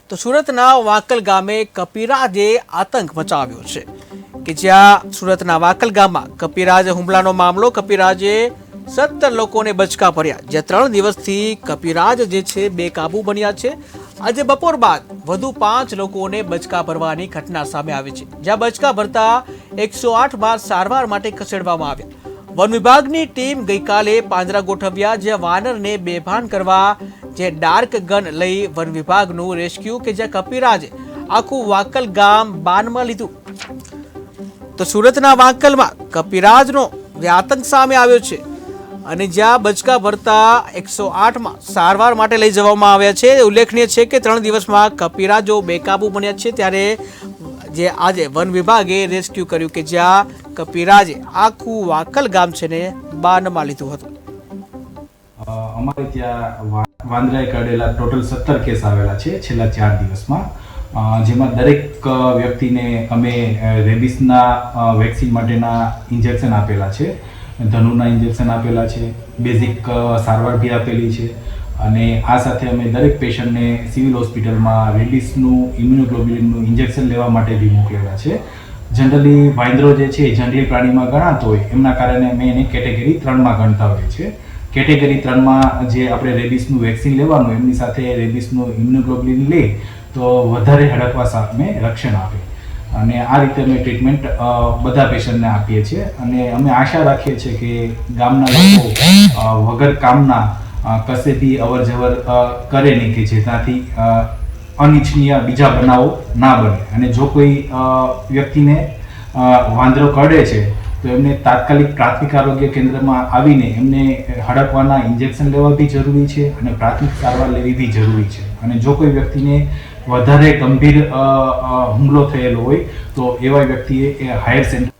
તો સુરતના વાંકલ ગામે કપિરાજે આતંક મચાવ્યો છે કે જ્યાં સુરતના વાંકલ ગામમાં કપિરાજ હુમલાનો મામલો. કપિરાજે 17 લોકોને બચકા ભર્યા, જે 3 દિવસથી કપિરાજ જે છે બેકાબુ બન્યા છે. આજે બપોર બાદ વધુ 5 લોકોને બચકા ભરવાની ઘટના સામે આવી છે, જ્યાં બચકા ભરતા 108 બાદ સારવાર માટે ખસેડવામાં આવ્યા. વન વિભાગની ટીમ ગઈકાલે પાંજરા ગોઠવ્યા, જ્યાં વાનરને બેભાન કરવા જે ડાર્ક ગન લઈ વન વિભાગનું રેસ્ક્યુ કે જ્યાં કપિરાજે આખું વાંકલ ગામ બાનમાં લીધું. તો સુરતના વાંકલમાં કપિરાજનો આતંક સામે આવ્યો છે અને જ્યાં બચકા ભરતા 108માં સારવાર માટે લઈ જવામાં આવ્યા છે. ઉલ્લેખનીય છે કે 3 દિવસમાં કપિરાજો બેકાબુ બન્યા છે, ત્યારે જે આજે વન વિભાગે રેસ્ક્યુ કર્યું કે જ્યાં કપિરાજે આખું વાંકલ ગામ છે ને બાનમાં લીધું હતું. અમારે ત્યાં વાંદરાએ કરડેલા ટોટલ 17 કેસ આવેલા છે છેલ્લા 4 દિવસમાં, જેમાં દરેક વ્યક્તિને અમે રેબિસના વેક્સિન માટેના ઇન્જેક્શન આપેલા છે, ધનુના ઇન્જેક્શન આપેલા છે, બેઝિક સારવાર બી આપેલી છે અને આ સાથે અમે દરેક પેશન્ટને સિવિલ હોસ્પિટલમાં રેબિસનું ઇમ્યુનોગ્લોબ્યુલિનનું ઇન્જેક્શન લેવા માટે બી મોકલેલા છે. જનરલી વાંદરો જે છે જંગલી પ્રાણીમાં ગણાતો હોય, એમના કારણે અમે એને કેટેગરી 3માં ગણતા હોઈએ છીએ. કેટેગરી 3માં જે આપણે રેબિસનું વેક્સિન લેવાનું, એમની સાથે રેબિસનું ઇમ્યુનોગ્લોબ્યુલિન લે તો વધારે હડકવા સામે રક્ષણ આપે અને આ રીતે અમે ટ્રીટમેન્ટ બધા પેશન્ટને આપીએ છીએ અને અમે આશા રાખીએ છીએ કે ગામના લોકો વગર કામના કશે બી અવર જવર કરે નહીં કે જેનાથી અનિચ્છનીય બીજા બનાવો ના બને. અને જો કોઈ વ્યક્તિને વાંદરો કરડે છે તો એમને તાત્કાલિક પ્રાથમિક આરોગ્ય કેન્દ્રમાં આવીને એમને હડકવાના ઇન્જેક્શન લેવા બી જરૂરી છે અને પ્રાથમિક સારવાર લેવી બી જરૂરી છે. અને જો કોઈ વ્યક્તિને વધારે ગંભીર હુમલો થયેલો હોય તો એવા વ્યક્તિએ હાયર સેન્ટર